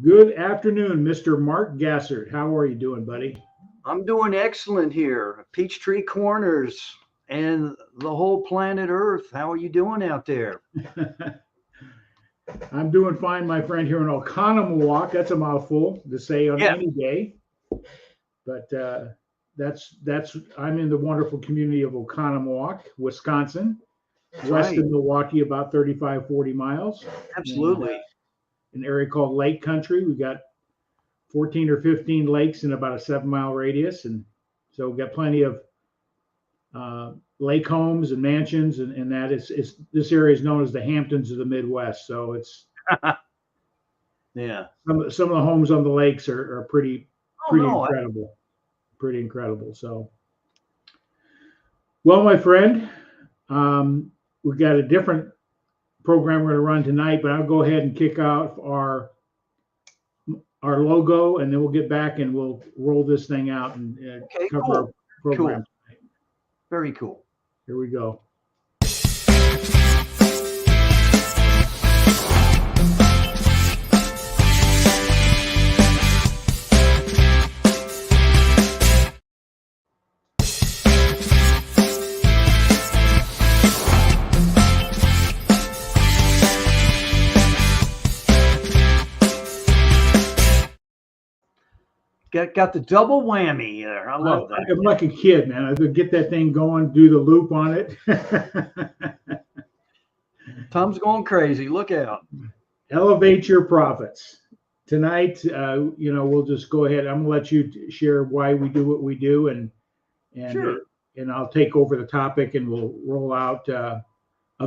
Good afternoon, Mr. Mark Gassert. How are you doing, buddy? I'm doing excellent here. Peachtree Corners and the whole planet Earth. How are you doing out there? I'm doing fine, my friend, here in Oconomowoc. That's a mouthful to say on Yeah, any day, but that's I'm in the wonderful community of Oconomowoc, Wisconsin, that's west right. of Milwaukee, about 35, 40 miles, and Absolutely. an area called Lake Country. We've got 14 or 15 lakes in about a 7 mile radius, and so we've got plenty of uh, lake homes and mansions, and that is this area is known as the Hamptons of the Midwest. So it's Yeah. some of the homes on the lakes are pretty Oh no. pretty incredible. So, well, my friend, we've got a different program we're going to run tonight, but I'll go ahead and kick out our logo, and then we'll get back and we'll roll this thing out and Okay, cover our cool. program. Cool. Very cool. Here we go. Got the double whammy there. I love that. I'm like a kid, man. I could get that thing going, do the loop on it. Tom's going crazy. Look out. Elevate your profits. Tonight, we'll just go ahead. I'm gonna let you share why we do what we do, and Sure. and I'll take over the topic, and we'll roll out a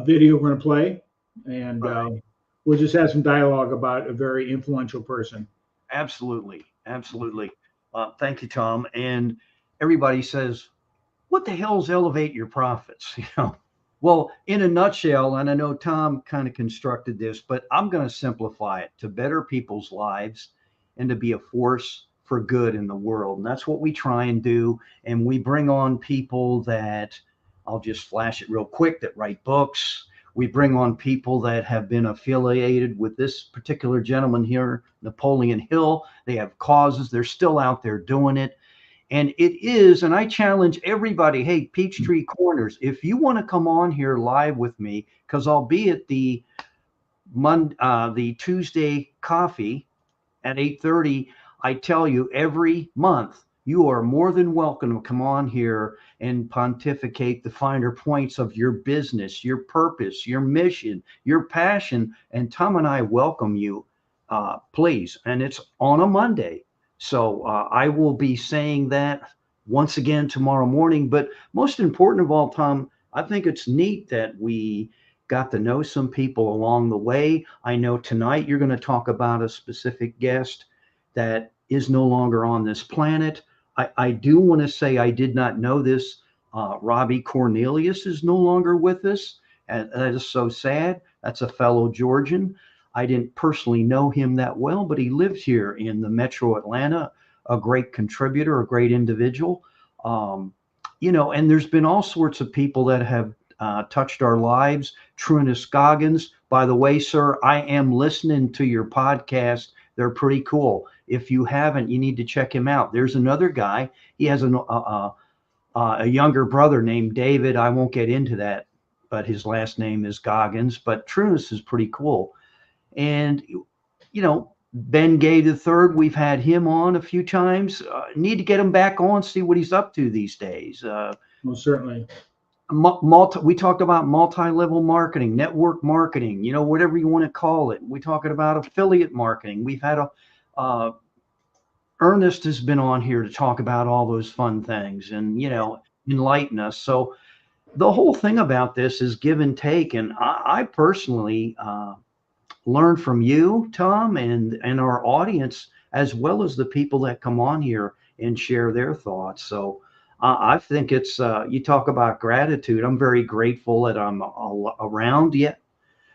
video we're gonna play, and Right. we'll just have some dialogue about a very influential person. Absolutely. Absolutely. Thank you, Tom. And everybody says, what the hell's elevate your profits? Well, in a nutshell, and I know Tom kind of constructed this, but I'm going to simplify it to better people's lives and to be a force for good in the world. And that's what we try and do. And we bring on people that I'll just flash it real quick that write books. We bring on people that have been affiliated with this particular gentleman here, Napoleon Hill. They have causes, they're still out there doing it. And it is, and I challenge everybody, hey, Peachtree Corners, if you want to come on here live with me, because I'll be at the Tuesday coffee at 8:30, I tell you every month, you are more than welcome to come on here and pontificate the finer points of your business, your purpose, your mission, your passion. And Tom and I welcome you, please. And it's on a Monday. So I will be saying that once again tomorrow morning. But most important of all, Tom, I think it's neat that we got to know some people along the way. I know tonight you're going to talk about a specific guest that is no longer on this planet. I do want to say I did not know this. Robbie Cornelius is no longer with us. And that is so sad. That's a fellow Georgian. I didn't personally know him that well, but he lives here in the metro Atlanta, a great contributor, a great individual. Um, and there's been all sorts of people that have touched our lives. Trunis Goggins, by the way, sir, I am listening to your podcast. They're pretty cool. If you haven't, you need to check him out. There's another guy. He has a younger brother named David. I won't get into that, but his last name is Goggins. But Trunis is pretty cool. And, Ben Gay the third, we've had him on a few times. Need to get him back on, see what he's up to these days. Well, certainly. We talked about multi-level marketing, network marketing, whatever you want to call it. We talking about affiliate marketing. We've had uh, Ernest has been on here to talk about all those fun things and, enlighten us. So the whole thing about this is give and take. And I personally, learn from you, Tom, and our audience, as well as the people that come on here and share their thoughts. So I think it's you talk about gratitude. I'm very grateful that I'm around. Yet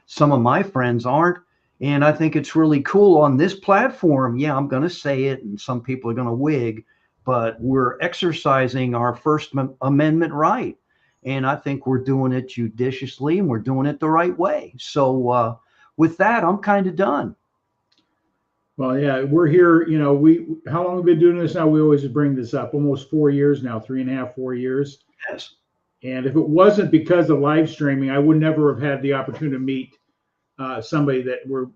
some of my friends aren't, and I think it's really cool on this platform. Yeah, I'm going to say it, and some people are going to wig, but we're exercising our First Amendment right, and I think we're doing it judiciously, and we're doing it the right way. So with that, I'm kind of done. Well, yeah, we're here. You know, how long have we been doing this now? We always bring this up. Almost 4 years now, 3.5, 4 years. Yes. And if it wasn't because of live streaming, I would never have had the opportunity to meet somebody that we're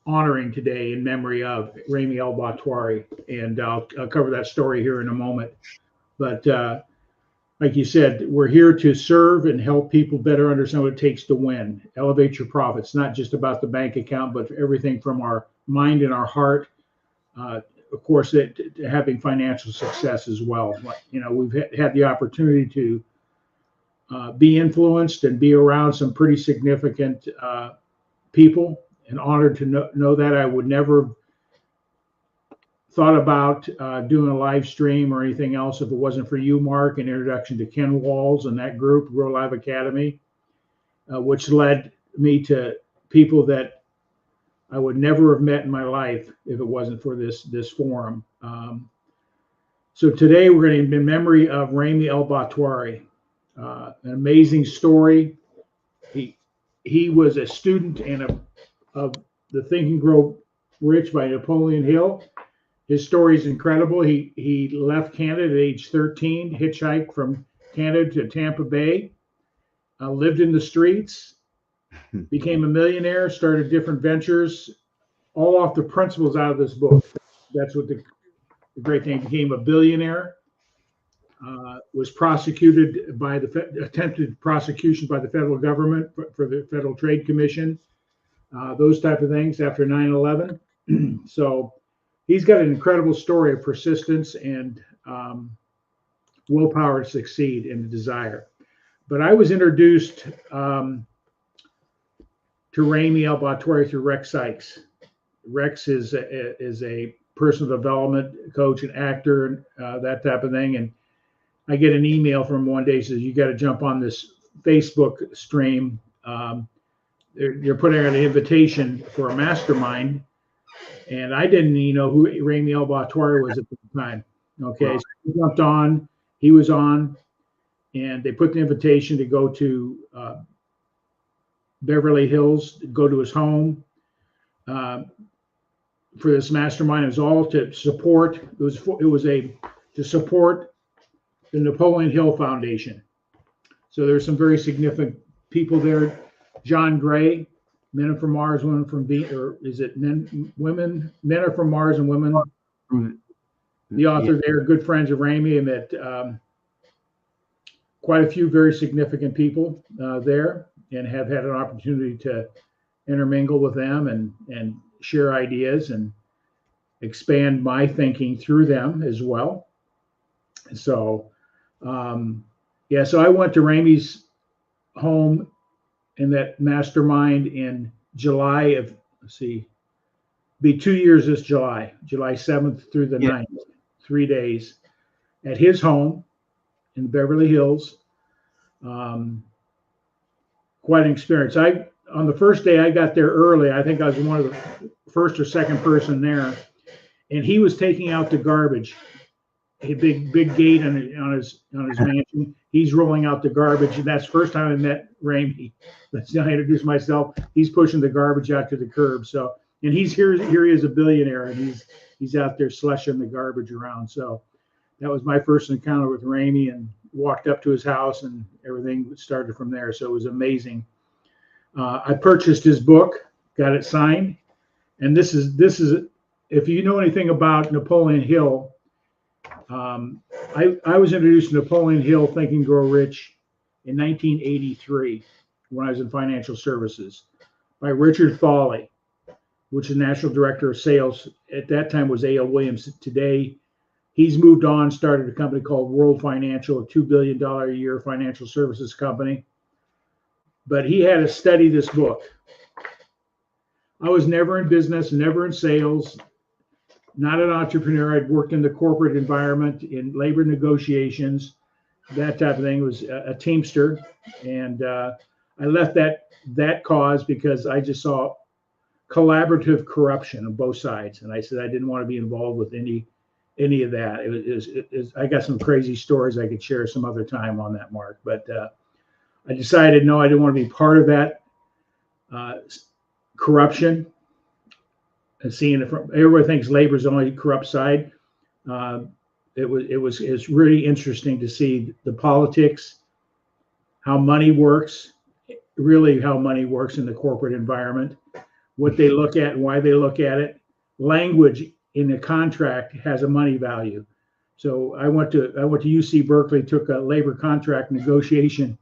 honoring today in memory of Ramy El Batrawi. And I'll cover that story here in a moment. But like you said, we're here to serve and help people better understand what it takes to win, elevate your profits, not just about the bank account, but everything from our mind and our heart. Of course, having financial success as well. You know, we've had the opportunity to be influenced and be around some pretty significant people, and honored to know that. I would never thought about doing a live stream or anything else if it wasn't for you, Mark, and introduction to Ken Walls and that group, Real Live Academy, which led me to people that I would never have met in my life if it wasn't for this forum. So today we're going to be in memory of Ramy El Batrawi, an amazing story. He was a student of the Think and Grow Rich by Napoleon Hill. His story is incredible. He left Canada at age 13, hitchhiked from Canada to Tampa Bay, lived in the streets, became a millionaire, started different ventures, all off the principles out of this book. That's what the great thing. Became a billionaire, was prosecuted by attempted prosecution by the federal government for the Federal Trade Commission, those type of things after 9/11. So he's got an incredible story of persistence and willpower to succeed and the desire. But I was introduced to Ramy El Batrawi through Rex Sykes. Rex is a personal development coach and actor and that type of thing. And I get an email from him one day, says, "You got to jump on this Facebook stream. You're putting out an invitation for a mastermind." And I didn't even know who Ramy El Batrawi was at the time. Okay, so he jumped on, he was on, and they put the invitation to go to Beverly Hills, go to his home for this mastermind. It was all to support. To support the Napoleon Hill Foundation. So there's some very significant people there. John Gray, Men Are From Mars, Women From Venus, or is it Men Are From Mars and Women? The author there, good friends of Ramy. I met quite a few very significant people there, and have had an opportunity to intermingle with them and share ideas and expand my thinking through them as well. So, so I went to Ramy's home in that mastermind in July of, be 2 years this July 7th through the 9th, 3 days at his home in Beverly Hills. Quite an experience. On the first day I got there early. I think I was one of the first or second person there, and he was taking out the garbage. A big gate on his mansion. He's rolling out the garbage, and that's the first time I met Ramy. That's how I introduced myself. He's pushing the garbage out to the curb. So, and he's here he is a billionaire, and he's out there slushing the garbage around. So that was my first encounter with Ramy, and walked up to his house, and everything started from there. So it was amazing. I purchased his book, got it signed, and this is if you know anything about Napoleon Hill. I was introduced to Napoleon Hill, Think and Grow Rich, in 1983 when I was in financial services by Richard Thawley, which is National Director of Sales. At that time was A.L. Williams. Today, he's moved on, started a company called World Financial, a $2 billion a year financial services company. But he had to study this book. I was never in business, never in sales, not an entrepreneur. I'd worked in the corporate environment in labor negotiations, that type of thing. It was a teamster, and I left that cause because I just saw collaborative corruption on both sides, and I said I didn't want to be involved with any of that. It was I got some crazy stories I could share some other time on that, Mark, but I decided no, I didn't want to be part of that corruption. and seeing it from everybody thinks labor is the only corrupt side. It's really interesting to see the politics, how money works, really how money works in the corporate environment, what they look at and why they look at it. Language in a contract has a money value. So I went to UC Berkeley, took a labor contract negotiation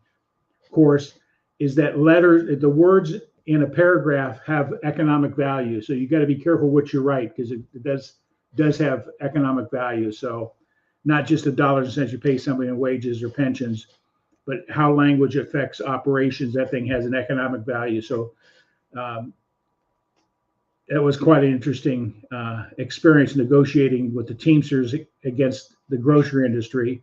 course. Is that the words in a paragraph have economic value. So you got to be careful what you write, because it does have economic value. So not just the dollars and cents you pay somebody in wages or pensions, but how language affects operations. That thing has an economic value. So it was quite an interesting experience negotiating with the Teamsters against the grocery industry.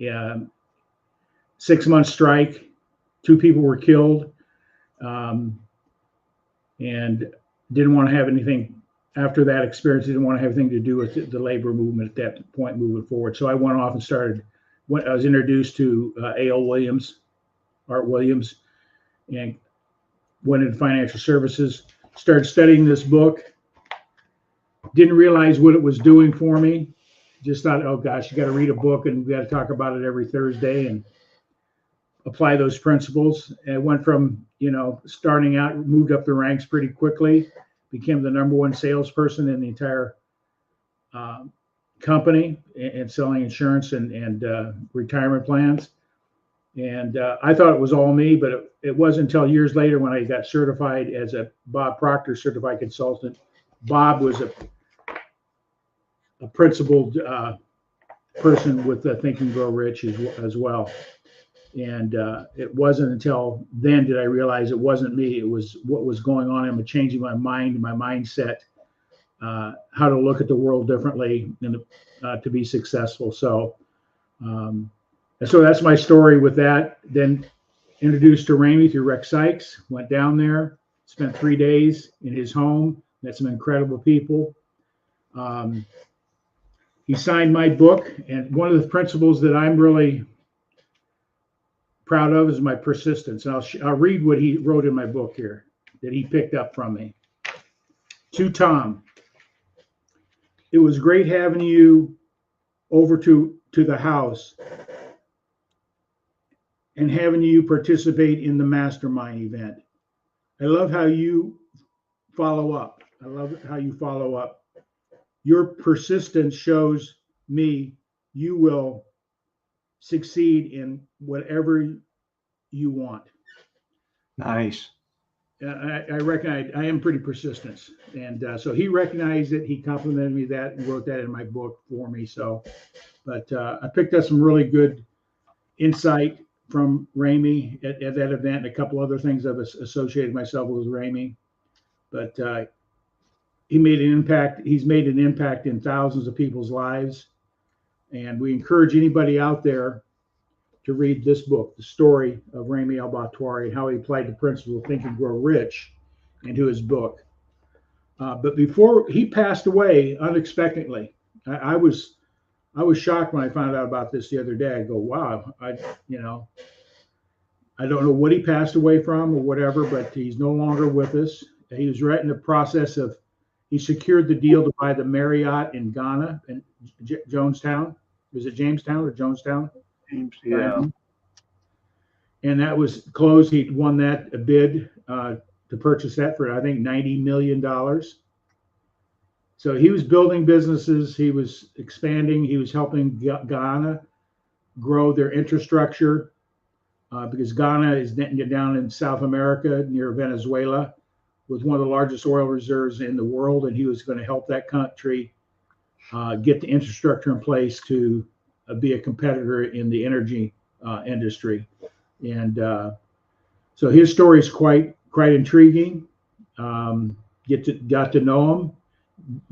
6-month strike, 2 people were killed, and didn't want to have anything after that experience. Didn't want to have anything to do with the labor movement at that point moving forward. So I went off and I was introduced to Art Williams, and went into financial services. Started studying this book. Didn't realize what it was doing for me. Just thought, oh gosh, you got to read a book and we got to talk about it every Thursday and apply those principles. And it went from, starting out, moved up the ranks pretty quickly, became the #1 salesperson in the entire company and selling insurance and retirement plans. And I thought it was all me, but it wasn't until years later when I got certified as a Bob Proctor certified consultant. Bob was a principled person with Think and Grow Rich as well. And it wasn't until then did I realize it wasn't me. It was what was going on. I'm changing my mind, my mindset, how to look at the world differently and to be successful. So that's my story with that. Then introduced to Ramy through Rex Sykes, went down there, spent 3 days in his home, met some incredible people. He signed my book, and one of the principles that I'm really proud of is my persistence. And I'll read what he wrote in my book here that he picked up from me. To Tom, it was great having you over to the house and having you participate in the mastermind event. I love how you follow up. Your persistence shows me you will succeed in whatever you want. Nice. I recognize I am pretty persistent. And so he recognized it. He complimented me that and wrote that in my book for me. But I picked up some really good insight from Ramy at that event, and a couple other things I've associated myself with Ramy. But he's made an impact in thousands of people's lives. And we encourage anybody out there to read this book, the story of Ramy El Batrawi, and how he applied the principle of Think and Grow Rich into his book. But before he passed away unexpectedly, I was shocked when I found out about this the other day. I go, wow, I don't know what he passed away from or whatever, but he's no longer with us. He was right in the process of, he secured the deal to buy the Marriott in Ghana and Jonestown. Was it Jamestown or Jonestown? James, yeah. And that was closed. He won that a bid to purchase that for, I think, $90 million. So he was building businesses. He was expanding. He was helping Ghana grow their infrastructure because Ghana is down in South America near Venezuela with one of the largest oil reserves in the world. And he was going to help that country get the infrastructure in place to be a competitor in the energy industry. And so his story is quite intriguing. Got to know him.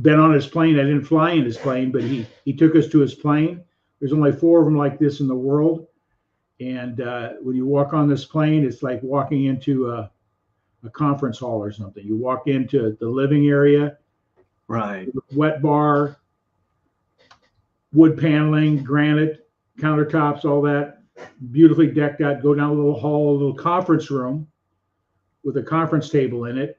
Been on his plane. I didn't fly in his plane, but he took us to his plane. There's only 4 of them like this in the world. And when you walk on this plane, it's like walking into a conference hall or something. You walk into the living area, right? Wet bar, wood paneling, granite countertops, all that beautifully decked out. Go down a little hall, a little conference room with a conference table in it.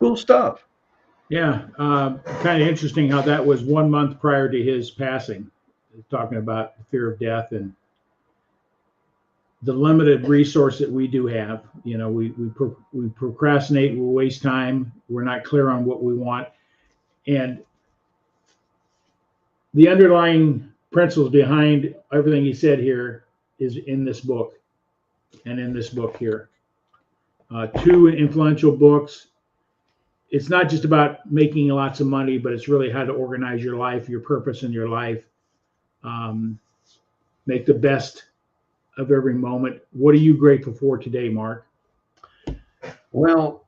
Cool stuff. Yeah, kind of interesting how that was 1 month prior to his passing, talking about the fear of death and the limited resource that we do have. You know, we procrastinate, we waste time, we're not clear on what we want, and the underlying principles behind everything he said here is in this book, and in this book here. Two influential books. It's not just about making lots of money, but it's really how to organize your life, your purpose in your life. Make the best of every moment. What are you grateful for today, Mark? Well,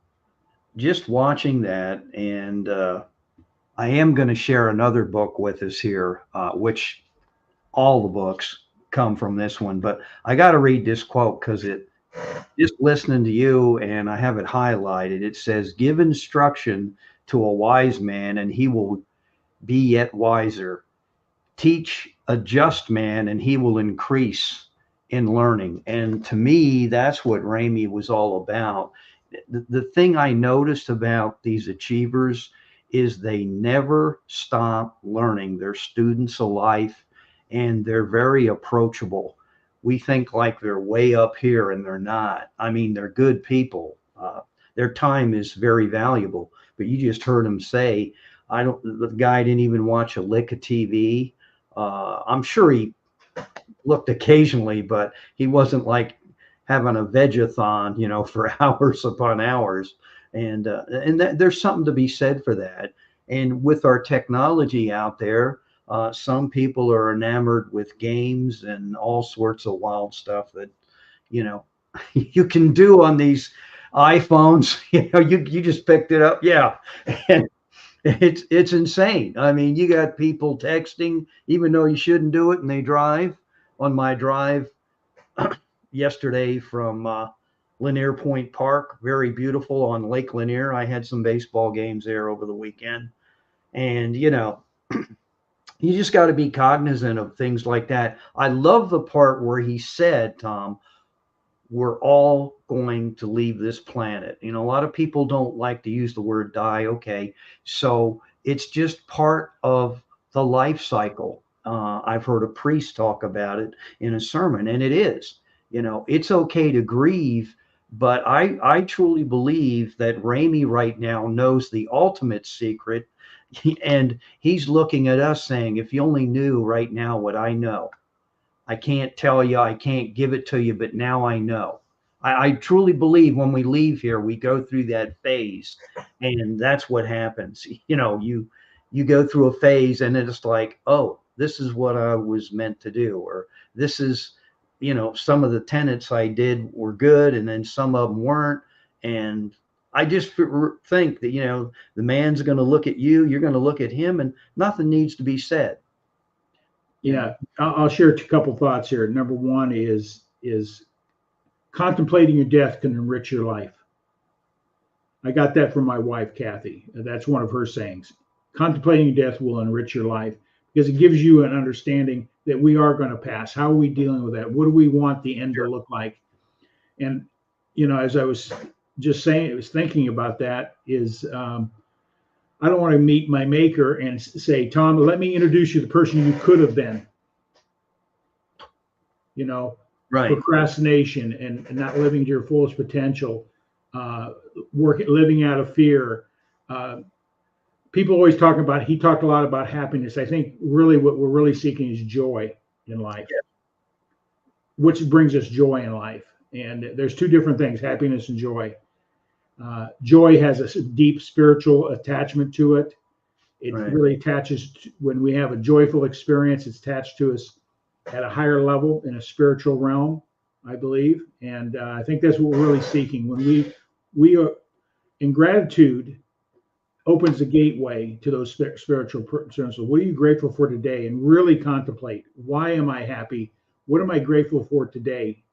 just watching that, and I am going to share another book with us here, which all the books come from this one, but I got to read this quote because it just listening to you, and I have it highlighted. It says, "Give instruction to a wise man, and he will be yet wiser. Teach a just man, and he will increase in learning." And to me, that's what Ramy was all about. The thing I noticed about these achievers is they never stop learning. They're students of life, and they're very approachable. We think like they're way up here, and they're not. I mean, they're good people. Their time is very valuable. But you just heard him say, the guy didn't even watch a lick of TV. I'm sure he looked occasionally, but he wasn't like having a vegathon, you know, for hours upon hours. And there's something to be said for that. And with our technology out there, some people are enamored with games and all sorts of wild stuff that, you know, you can do on these iPhones. You know, you just picked it up. Yeah. And it's insane. I mean, you got people texting, even though you shouldn't do it, and they drive. On my drive yesterday from Lanier Point Park, very beautiful on Lake Lanier. I had some baseball games there over the weekend. And, you know, you just got to be cognizant of things like that. I love the part where he said, Tom, we're all going to leave this planet. You know, a lot of people don't like to use the word die. Okay. So it's just part of the life cycle. I've heard a priest talk about it in a sermon, and it is, you know, it's okay to grieve. But I truly believe that Ramy right now knows the ultimate secret. And he's looking at us saying, if you only knew right now what I know, I can't tell you, I can't give it to you, but now I know. I truly believe when we leave here, we go through that phase, and that's what happens. You know, you go through a phase, and it's like, oh, this is what I was meant to do, or this is, you know, some of the tenets I did were good, and then some of them weren't. And I just think that, you know, the man's going to look at you, you're going to look at him, and nothing needs to be said. Yeah, I'll share a couple thoughts here. Number one is contemplating your death can enrich your life. I got that from my wife, Kathy. That's one of her sayings. Contemplating your death will enrich your life because it gives you an understanding that we are going to pass. How are we dealing with that? What do we want the end to look like? And, you know, as I was just saying, I was thinking about that is I don't want to meet my maker and say, Tom, let me introduce you to the person you could have been. You know, right. Procrastination and not living to your fullest potential, living out of fear. People always talk about, he talked a lot about happiness. I think really what we're really seeking is joy in life, which brings us joy in life. And there's two different things, happiness and joy. Joy has a deep spiritual attachment to it. It really attaches when we have a joyful experience, it's attached to us at a higher level in a spiritual realm, I believe. And I think that's what we're really seeking. When we are in gratitude, opens the gateway to those spiritual principles. What are you grateful for today? And really contemplate, why am I happy? What am I grateful for today?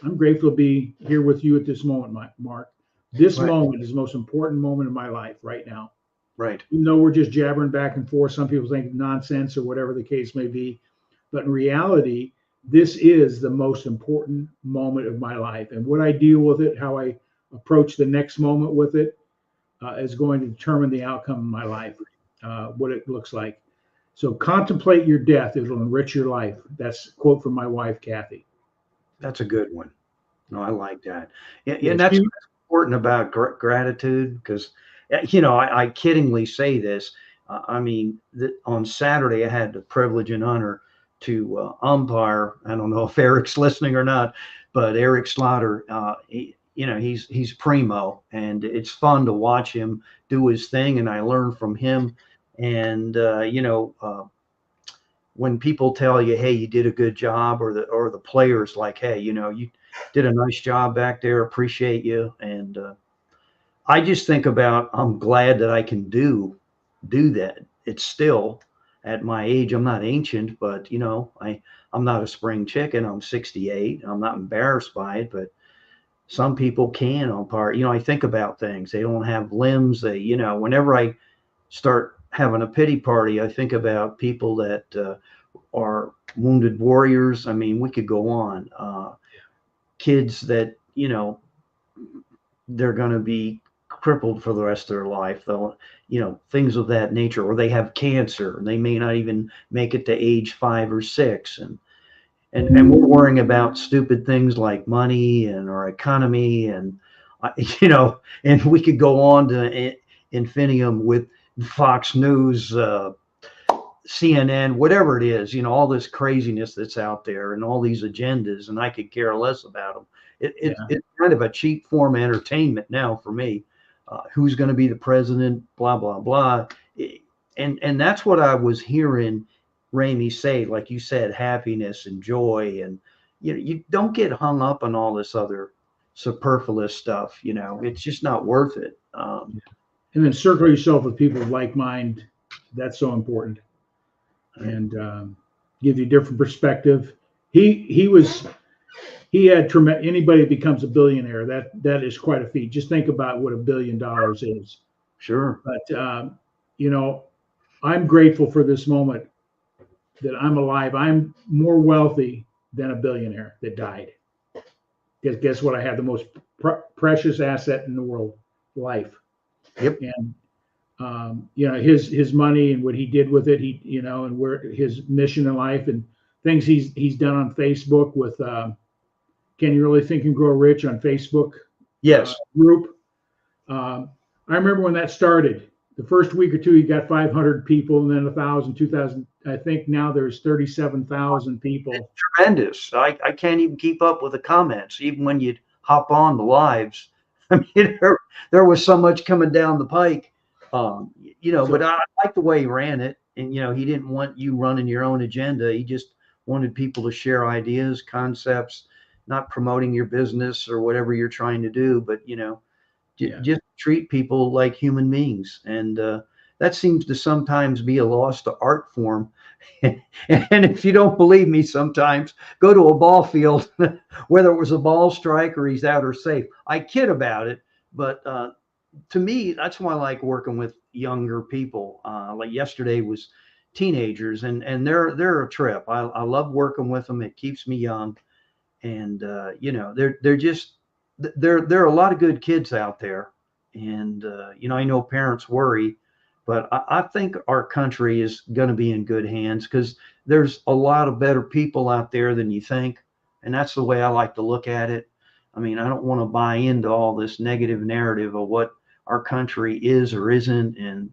I'm grateful to be here with you at this moment, Mark. This moment is the most important moment of my life right now. Right. Even though we're just jabbering back and forth, some people think nonsense or whatever the case may be. But in reality, this is the most important moment of my life. And what I deal with it, how I approach the next moment with it, is going to determine the outcome of my life, what it looks like. So contemplate your death. It'll enrich your life. That's a quote from my wife, Kathy. That's a good one. No, I like that. And, Yeah, and that's what's important about gratitude, because, I kiddingly say this. I mean, on Saturday, I had the privilege and honor to umpire. I don't know if Eric's listening or not, but Eric Slaughter, he's primo, and it's fun to watch him do his thing, and I learn from him. And when people tell you, hey, you did a good job, or the players like, hey, you did a nice job back there, appreciate you. And I just think about, I'm glad that I can do that. It's still at my age, I'm not ancient, but I'm not a spring chicken. I'm 68. I'm not embarrassed by it, but some people can umpire. I think about things. They don't have limbs. They, whenever I start having a pity party, I think about people that are wounded warriors. I mean, we could go on. Kids that, they're going to be crippled for the rest of their life. They'll, things of that nature, or they have cancer. They may not even make it to age 5 or 6. And we're worrying about stupid things like money and our economy. And, and we could go on to infinitum with Fox News, CNN, whatever it is, all this craziness that's out there and all these agendas, and I could care less about them. It's kind of a cheap form of entertainment now for me. Who's going to be the president, blah, blah, blah. And that's what I was hearing Ramy say, like you said, happiness and joy. And, you don't get hung up on all this other superfluous stuff. It's just not worth it. And then circle yourself with people of like mind. That's so important. And give you a different perspective. He had tremendous. Anybody that becomes a billionaire, that is quite a feat. Just think about what $1 billion is. Sure. But I'm grateful for this moment that I'm alive. I'm more wealthy than a billionaire that died. Guess what? I have the most precious asset in the world: life. Yep. And his money and what he did with it, and where his mission in life and things he's done on Facebook with Can You Really Think and Grow Rich on Facebook? Yes. Group. I remember when that started. The first week or two, he got 500 people, and then 1,000, 2,000. I think now there's 37,000 people. It's tremendous. I can't even keep up with the comments, even when you'd hop on the lives. I mean, there was so much coming down the pike. But I like the way he ran it. And, he didn't want you running your own agenda. He just wanted people to share ideas, concepts, not promoting your business or whatever you're trying to do, but, just treat people like human beings. And that seems to sometimes be a lost art form. And if you don't believe me, sometimes go to a ball field, whether it was a ball strike or he's out or safe. I kid about it, but to me, that's why I like working with younger people. Like yesterday was teenagers, and they're a trip. I love working with them. It keeps me young, and there are a lot of good kids out there, and I know parents worry, but I think our country is going to be in good hands because there's a lot of better people out there than you think, and that's the way I like to look at it. I mean, I don't want to buy into all this negative narrative of what our country is or isn't. And,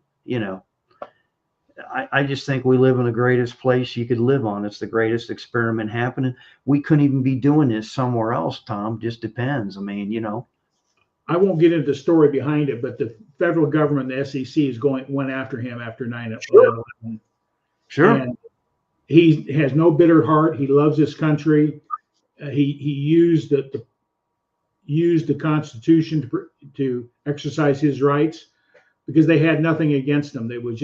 I just think we live in the greatest place you could live on. It's the greatest experiment happening. We couldn't even be doing this somewhere else, Tom. Just depends. I mean, I won't get into the story behind it, but the federal government, the SEC, went after him after 9/11. Sure. And he has no bitter heart. He loves his country. He used the Constitution to exercise his rights because they had nothing against him. It was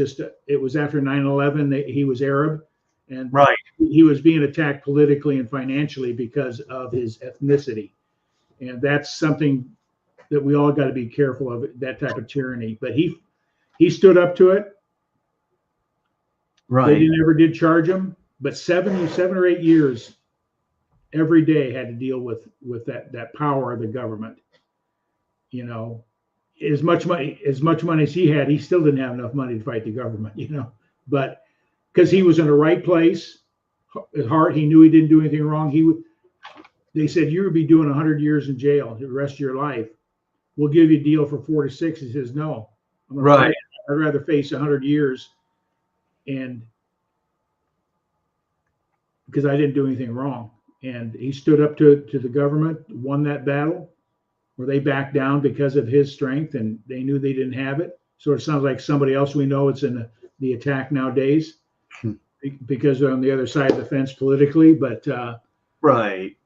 after 9/11. He was Arab, and right. He was being attacked politically and financially because of his ethnicity, and that's something that we all got to be careful of, that type of tyranny. But he stood up to it. Right. They never did charge him, but 7 or 8 years every day had to deal with that power of the government. as much money as he had, he still didn't have enough money to fight the government, but because he was in the right place, at heart, he knew he didn't do anything wrong. They said, you would be doing 100 years in jail the rest of your life. We'll give you a deal for 4 to 6. He says, no, Right. I'd rather face 100 years, and because I didn't do anything wrong. And he stood up to the government, won that battle, where they backed down because of his strength, and they knew they didn't have it. So it sounds like somebody else we know it's in the attack nowadays because they're on the other side of the fence politically. But right.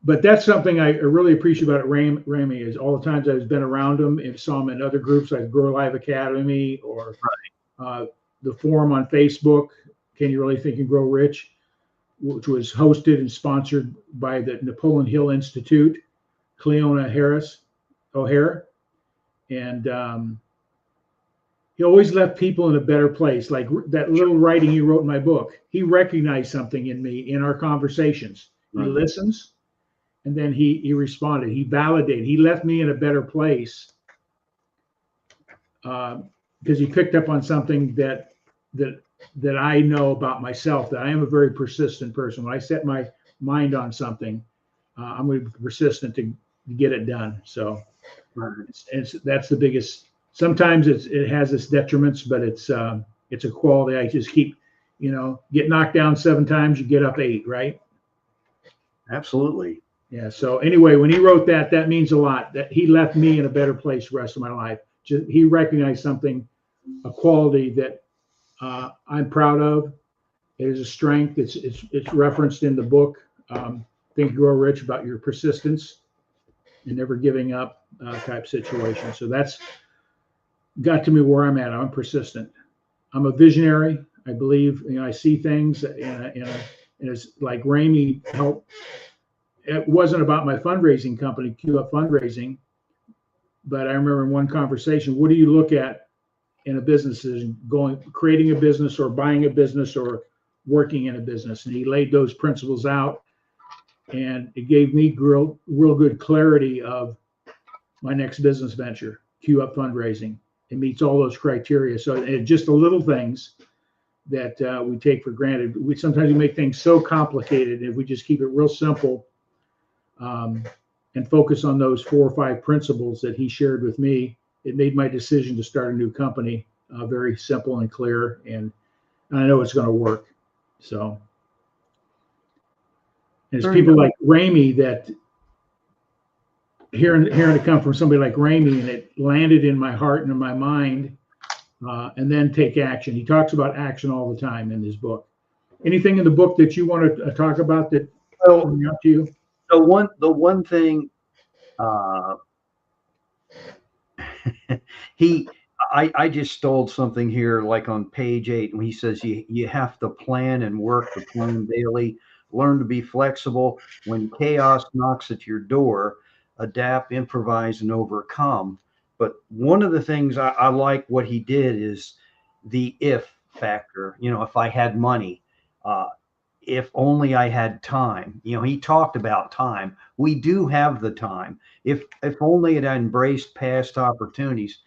But that's something I really appreciate about Ramy is all the times I've been around him and saw him in other groups like Grow Live Academy or the forum on Facebook, Can You Really Think and Grow Rich, which was hosted and sponsored by the Napoleon Hill Institute, Cleona O'Hara. And he always left people in a better place. Like that little writing he wrote in my book, he recognized something in me in our conversations. He listens. And then he responded. He validated. He left me in a better place because he picked up on something that I know about myself. That I am a very persistent person. When I set my mind on something, I'm going to be persistent to get it done. So that's the biggest. Sometimes it has its detriments, but it's a quality. I just keep, get knocked down 7 times, you get up 8, right? Absolutely. Yeah. So anyway, when he wrote that means a lot. That he left me in a better place the rest of my life. He recognized something, a quality that I'm proud of. It is a strength. It's referenced in the book, Think and Grow Rich, about your persistence and never giving up type situation. So that's got to me where I'm at. I'm persistent. I'm a visionary. I believe, I see things, and it's like Ramy helped. It wasn't about my fundraising company, Q Up Fundraising, but I remember in one conversation, what do you look at in a business decision, creating a business or buying a business or working in a business? And he laid those principles out, and it gave me real good clarity of my next business venture, Q Up Fundraising. It meets all those criteria. So just the little things that we take for granted. Sometimes we make things so complicated. If we just keep it real simple, and focus on those 4 or 5 principles that he shared with me, it made my decision to start a new company very simple and clear, and I know it's going to work. So, and it's people like Ramy that hearing it come from somebody like Ramy, and it landed in my heart and in my mind, and then take action. He talks about action all the time in his book. Anything in the book that you want to talk about that coming up to you? The one thing I just stole something here, like on page 8, and he says you have to plan and work the plan daily, learn to be flexible when chaos knocks at your door, adapt, improvise, and overcome. But one of the things I like what he did is the if factor. If I had money, if only I had time. He talked about time. We do have the time. If only it had embraced past opportunities.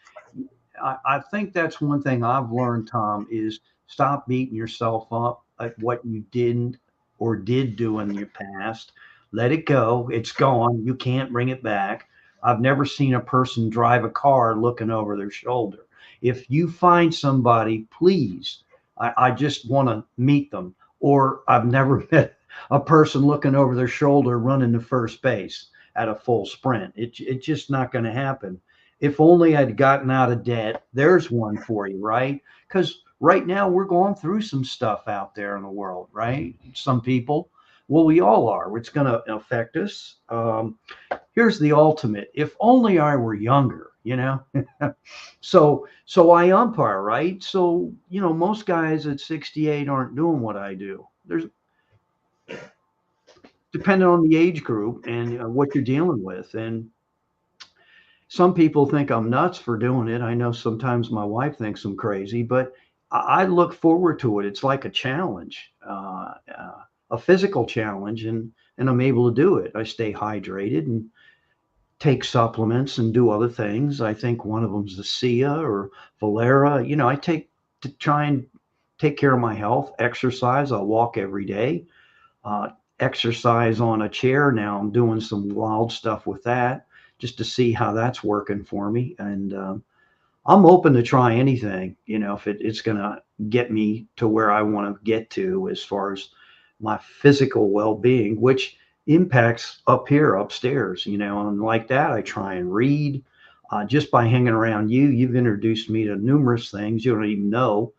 I think that's one thing I've learned, Tom, is stop beating yourself up at what you didn't or did do in your past. Let it go. It's gone. You can't bring it back. I've never seen a person drive a car looking over their shoulder. If you find somebody, please, I just want to meet them. Or I've never met a person looking over their shoulder running to first base at a full sprint. It's just not going to happen. If only I'd gotten out of debt. There's one for you, right? Because right now we're going through some stuff out there in the world, right? Some people, well, we all are. It's going to affect us. Here's the ultimate. If only I were younger, So I umpire, right? So, most guys at 68 aren't doing what I do. There's depending on the age group and what you're dealing with. And some people think I'm nuts for doing it. I know sometimes my wife thinks I'm crazy, but I look forward to it. It's like a challenge, a physical challenge, and I'm able to do it. I stay hydrated and take supplements and do other things. I think one of them is the Sia or Valera. You know, I take to try and take care of my health, exercise. I'll walk every day, exercise on a chair. Now I'm doing some wild stuff with that just to see how that's working for me. And I'm open to try anything, you know, if it's going to get me to where I want to get to as far as my physical well-being, which impacts up here, upstairs, you know, and like that, I try and read. Just by hanging around you, you've introduced me to numerous things you don't even know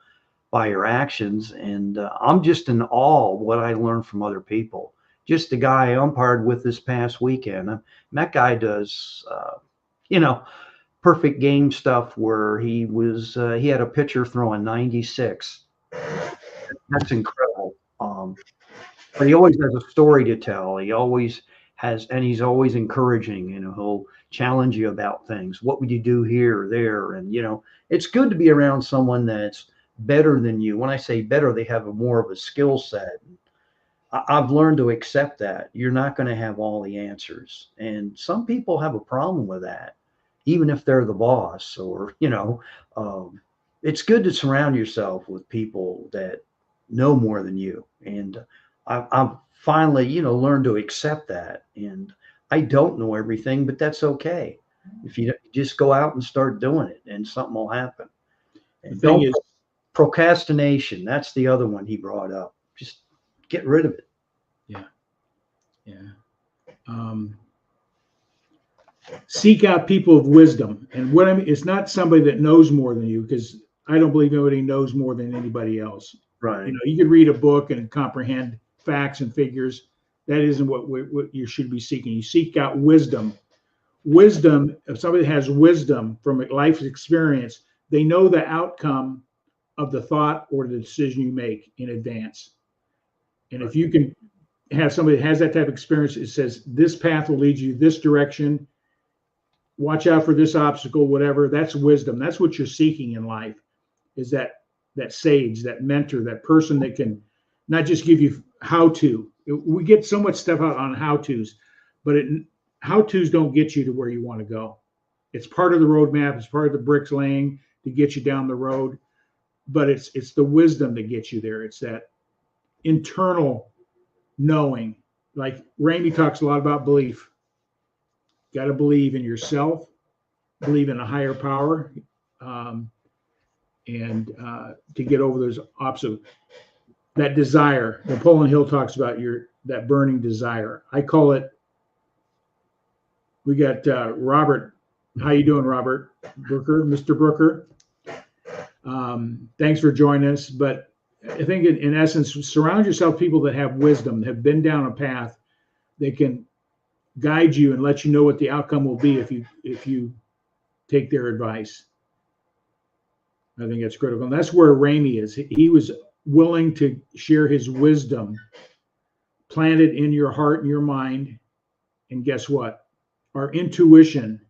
by your actions. And I'm just in awe of what I learned from other people. Just the guy I umpired with this past weekend. That guy does, you know, perfect game stuff where he had a pitcher throwing 96. That's incredible. But he always has a story to tell. He always has, and he's always encouraging. You know, he'll challenge you about things. What would you do here or there? And, you know, it's good to be around someone that's better than you. When I say better, they have more of a skill set. I've learned to accept that. You're not going to have all the answers. And some people have a problem with that, even if they're the boss or, you know, it's good to surround yourself with people that know more than you. And I've finally, you know, learned to accept that. And I don't know everything, but that's okay. If you just go out and start doing it, and something will happen. And The thing is, procrastination. That's the other one he brought up. Just get rid of it. Yeah. Seek out people of wisdom. And what I mean, it's not somebody that knows more than you, because I don't believe nobody knows more than anybody else. Right. You know, you could read a book and comprehend facts and figures. That isn't what you should be seeking. You seek out wisdom. Wisdom, if somebody has wisdom from a life experience, they know the outcome of the thought or the decision you make in advance. And if you can have somebody that has that type of experience, it says this path will lead you this direction. Watch out for this obstacle, whatever. That's wisdom. That's what you're seeking in life, is that sage, that mentor, that person that can not just give you how to. We get so much stuff out on how to's, but how to's don't get you to where you want to go. It's part of the roadmap. It's part of the bricks laying to get you down the road, but it's the wisdom that gets you there. It's that internal knowing. Like Ramy talks a lot about belief. Got to believe in yourself, believe in a higher power, and to get over those obstacles. That desire. Napoleon Hill talks about that burning desire. I call it. We got Robert. How you doing, Robert Brooker, Mr. Brooker? Thanks for joining us. But I think in essence, surround yourself with people that have wisdom, have been down a path, that can guide you and let you know what the outcome will be if you take their advice. I think that's critical. And that's where Ramy is. He was willing to share his wisdom, plant it in your heart and your mind. And guess what? Our intuition,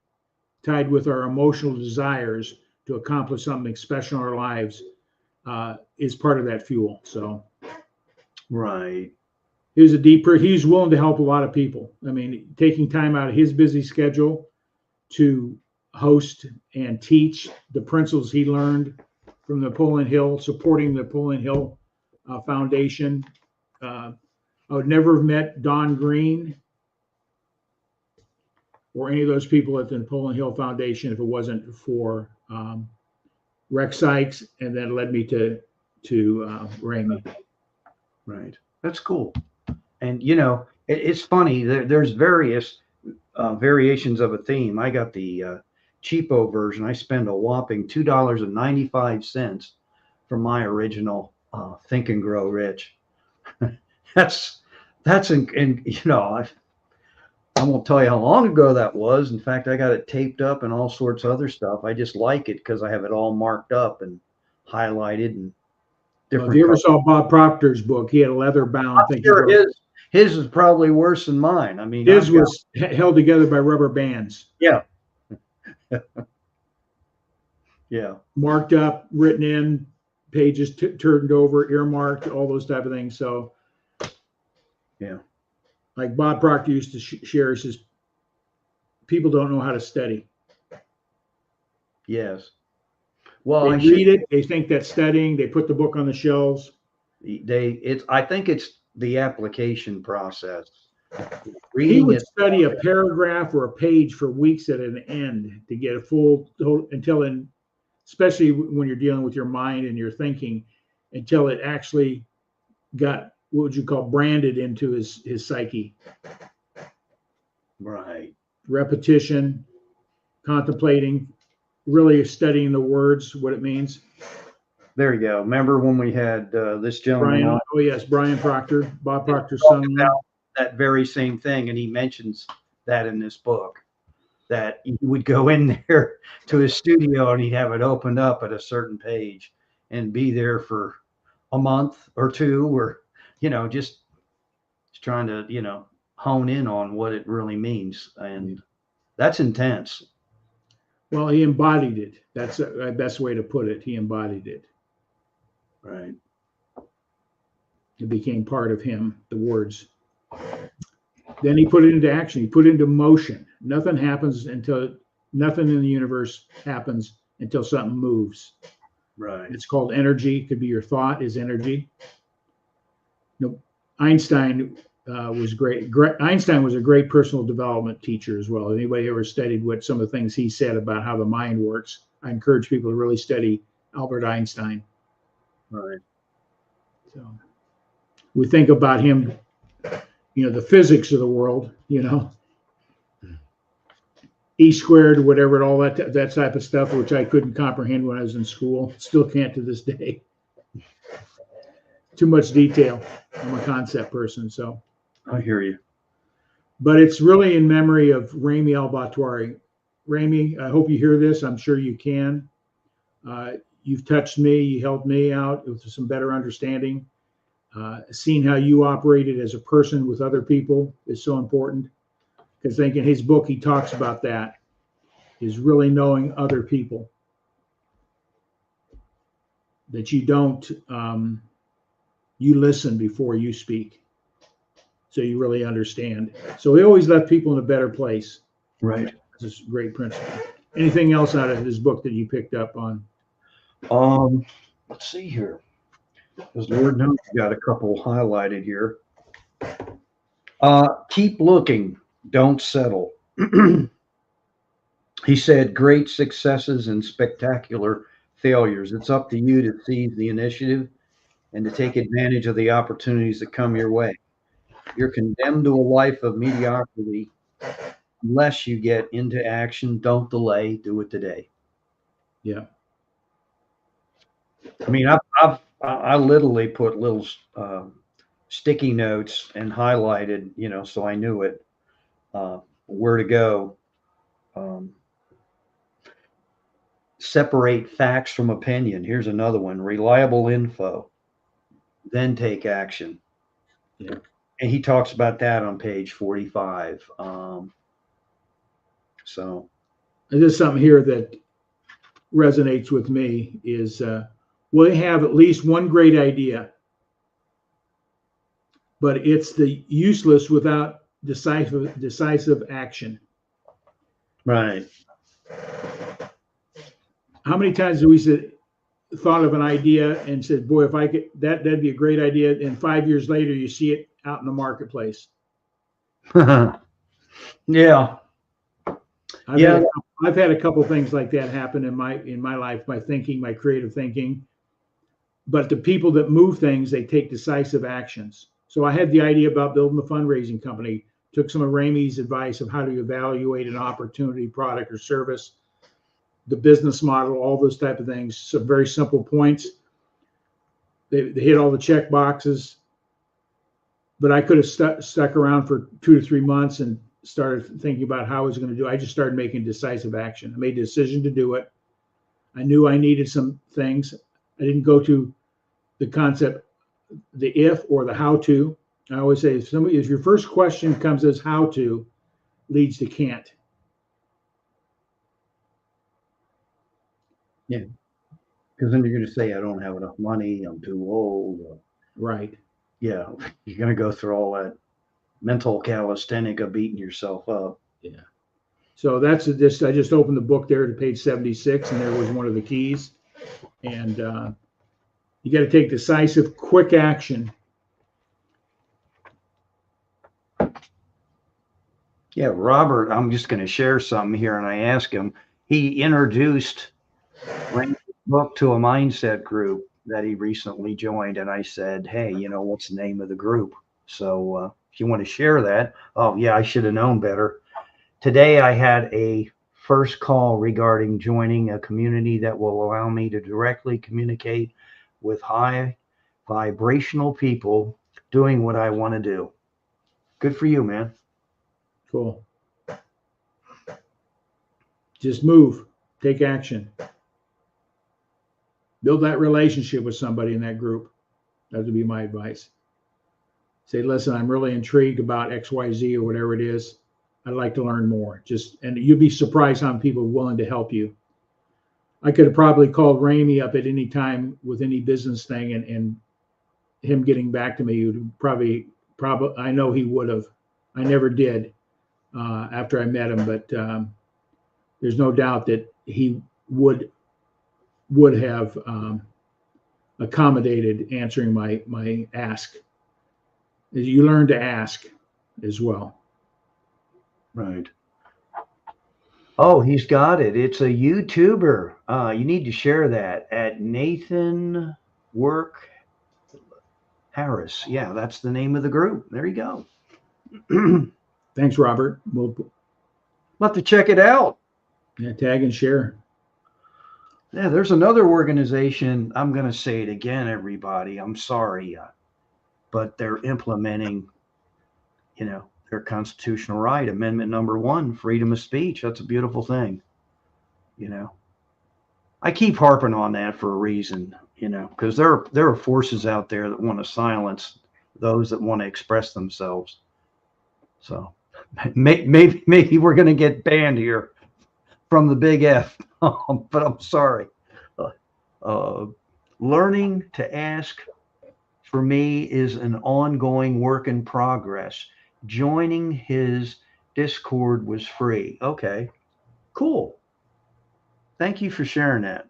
tied with our emotional desires to accomplish something special in our lives, is part of that fuel. So, right. He's willing to help a lot of people. I mean, taking time out of his busy schedule to host and teach the principles he learned from Napoleon Hill, supporting the Napoleon Hill Foundation. I would never have met Don Green or any of those people at the Napoleon Hill Foundation if it wasn't for Rex Sykes, and then led me to Ramy. Right. That's cool. And, you know, it's funny. There's various variations of a theme. I got the cheapo version. I spend a whopping $2.95 for my original Think and Grow Rich. that's and you know, I won't tell you how long ago that was. In fact, I got it taped up and all sorts of other stuff. I just like it because I have it all marked up and highlighted and different. Well, if you ever saw Bob Proctor's book, he had a leather bound thing. Sure, his is probably worse than mine. I mean, his was held together by rubber bands. Yeah. Yeah. Marked up, written in, pages turned over, earmarked, all those type of things. So, yeah. Like Bob Proctor used to share his people don't know how to study. Yes. Well, They I read it, they think that's studying, they put the book on the shelves. I think it's the application process. He Reading would it. study a paragraph or a page for weeks at an end to get a full especially when you're dealing with your mind and your thinking, until it actually got, what would you call, branded into his psyche. Right. Repetition, contemplating, really studying the words, what it means. There you go. Remember when we had this gentleman Brian, on? oh yes, Brian Proctor, Bob Proctor's Talking son. about that very same thing, and he mentions that in this book, that he would go in there to his studio and he'd have it opened up at a certain page and be there for a month or two, or just trying to hone in on what it really means, and that's intense. Well, he embodied it. That's the best way to put it. He embodied it. Right. It became part of him, the words. Then he put it into action. He put it into motion. Nothing in the universe happens until something moves. Right. It's called energy. It could be your thought is energy. Einstein was great. Einstein was a great personal development teacher as well. Anybody ever studied what some of the things he said about how the mind works? I encourage people to really study Albert Einstein. Right. So we think about him, the physics of the world, E squared, whatever, all that type of stuff, which I couldn't comprehend when I was in school. Still can't to this day. Too much detail. I'm a concept person, so. I hear you. But it's really in memory of Ramy El Batrawi. Ramy, I hope you hear this. I'm sure you can. You've touched me. You helped me out with some better understanding. Seeing how you operated as a person with other people is so important. Because I think in his book, he talks about that, is really knowing other people. That you don't, you listen before you speak. So you really understand. So he always left people in a better place. Right. It's a great principle. Anything else out of his book that you picked up on? Let's see here. Because Lord knows you got a couple highlighted here. Keep looking. Don't settle. He said, great successes and spectacular failures. It's up to you to seize the initiative and to take advantage of the opportunities that come your way. You're condemned to a life of mediocrity unless you get into action. Don't delay. Do it today. Yeah. I mean, I literally put little sticky notes and highlighted, so I knew it, where to go. Separate facts from opinion. Here's another one. Reliable info. Then take action. Yeah. And he talks about that on page 45. So there's something here that resonates with me is we have at least one great idea, but it's the useless without decisive action. Right. How many times have we thought of an idea and said, boy, if I could, that'd be a great idea. And 5 years later, you see it out in the marketplace. Yeah. I've had a couple things like that happen in my life, my creative thinking. But the people that move things, they take decisive actions. So I had the idea about building a fundraising company, took some of Ramy's advice of how to evaluate an opportunity, product or service, the business model, all those type of things. Some very simple points. They hit all the check boxes, but I could have stuck around for 2 to 3 months and started thinking about how I was going to do it. I just started making decisive action. I made a decision to do it. I knew I needed some things. I didn't go to the concept, the if or the how to. I always say, if your first question comes as how to, leads to can't. Yeah. Because then you're going to say, I don't have enough money. I'm too old. Right. Yeah. You're going to go through all that mental calisthenic of beating yourself up. Yeah. So that's just, I just opened the book there to page 76, and there was one of the keys. And you got to take decisive, quick action. Yeah, Robert, I'm just going to share something here. And I asked him, he introduced Ramy's book to a mindset group that he recently joined. And I said, hey, you know, what's the name of the group? So if you want to share that, oh, yeah, I should have known better. Today, I had a first call regarding joining a community that will allow me to directly communicate with high vibrational people doing what I want to do. Good for you, man. Cool. Just move, take action. Build that relationship with somebody in that group. That would be my advice. Say, listen, I'm really intrigued about XYZ or whatever it is. I'd like to learn more. And you'd be surprised how many people are willing to help you. I could have probably called Ramy up at any time with any business thing, and him getting back to me would probably, I know he would have. I never did after I met him, but there's no doubt that he would have accommodated answering my ask. You learn to ask as well. Right. Oh, he's got it. It's a YouTuber. You need to share that at Nathan Work Harris. Yeah, that's the name of the group. There you go. Thanks, Robert. We'll have to check it out. Yeah, tag and share. Yeah, there's another organization. I'm going to say it again, everybody. I'm sorry, but they're implementing, you know, their constitutional right, Amendment number 1, freedom of speech. That's a beautiful thing. You know, I keep harping on that for a reason, you know, because there are forces out there that want to silence those that want to express themselves. So maybe we're going to get banned here from the big F, but I'm sorry. Learning to ask for me is an ongoing work in progress. Joining his Discord was free. Okay, cool. Thank you for sharing that.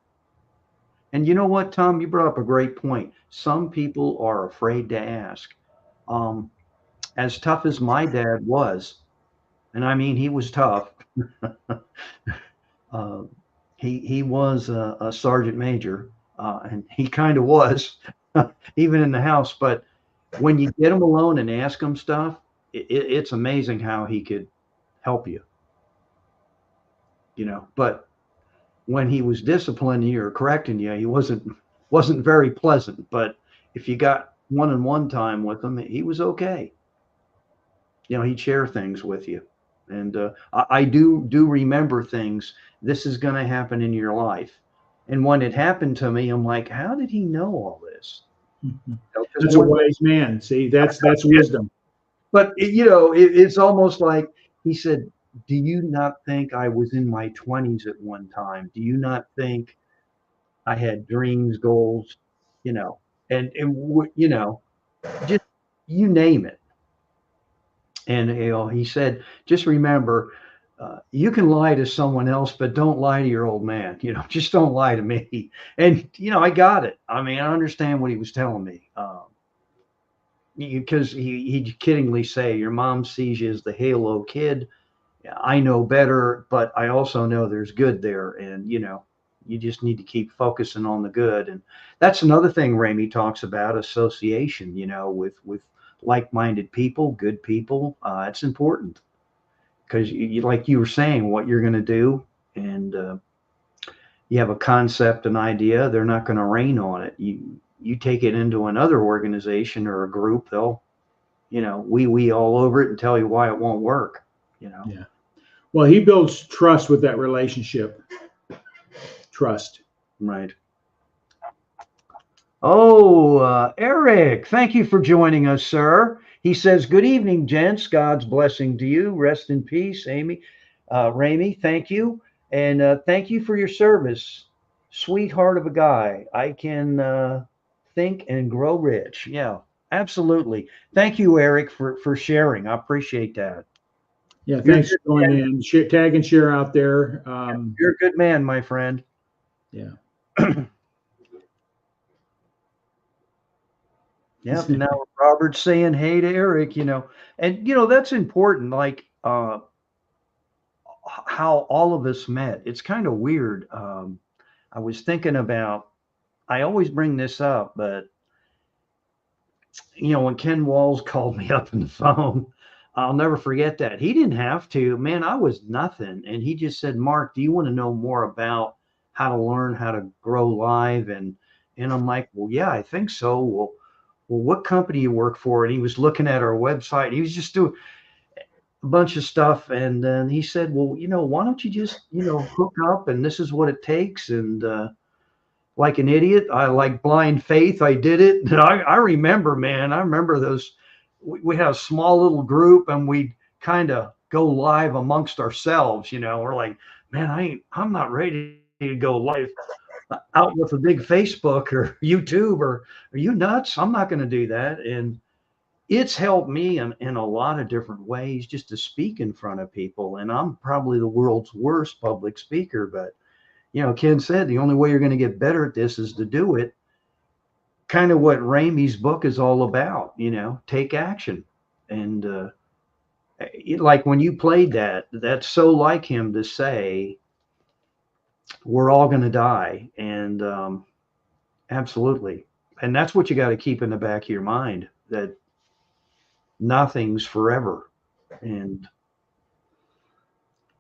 And you know what, Tom, you brought up a great point. Some people are afraid to ask. As tough as my dad was, and I mean, he was tough. He was a sergeant major, and he kind of was, even in the house. But when you get him alone and ask him stuff, it's amazing how he could help you. You know, but when he was disciplining you or correcting you, he wasn't very pleasant. But if you got one-on-one time with him, he was okay. You know, he'd share things with you. And I do remember things. This is going to happen in your life. And when it happened to me, I'm like, how did he know all this? That's a wise man. See, that's wisdom. But, you know, it's almost like he said, do you not think I was in my 20s at one time? Do you not think I had dreams, goals, you know, and you know, just you name it. And you know, he said, just remember, you can lie to someone else, but don't lie to your old man. You know, just don't lie to me. And, you know, I got it. I mean, I understand what he was telling me. Because he'd kiddingly say, your mom sees you as the halo kid. I know better, but I also know there's good there. And, you know, you just need to keep focusing on the good. And that's another thing Ramy talks about, association, you know, with like-minded people, good people. It's important because you, like you were saying, what you're going to do, and you have a concept, an idea, they're not going to rain on it. You take it into another organization or a group, they'll, you know, wee all over it and tell you why it won't work, you know? Yeah. Well, he builds trust with that relationship. Trust. Right. Oh, Eric, thank you for joining us, sir. He says, good evening, gents. God's blessing to you. Rest in peace, Amy. Ramy, thank you. And thank you for your service. Sweetheart of a guy. I can think and grow rich. Yeah, absolutely. Thank you, Eric, for sharing. I appreciate that. Yeah, thanks for going in. Tag and share out there. You're a good man, my friend. Yeah. Yep. Now Robert's saying hey to Eric, and that's important. Like how all of us met. It's kind of weird. I was thinking about. I always bring this up, but when Ken Walls called me up on the phone, I'll never forget that. He didn't have to. Man, I was nothing, and he just said, "Mark, do you want to know more about how to learn how to grow live?" And I'm like, "Well, yeah, I think so." Well, what company you work for? And he was looking at our website. He was just doing a bunch of stuff. And then he said, well, why don't you just, hook up, and this is what it takes. And like an idiot, I like blind faith, I did it. And I remember, man, those, we had a small little group and we'd kind of go live amongst ourselves. We're like, man, I'm not ready to go live out with a big Facebook or YouTube, or are you nuts? I'm not going to do that. And it's helped me in a lot of different ways just to speak in front of people. And I'm probably the world's worst public speaker, but Ken said the only way you're going to get better at this is to do it. Kind of what Ramy's book is all about, take action. And like when you played that's so like him to say, we're all going to die. And absolutely. And that's what you got to keep in the back of your mind, that nothing's forever. And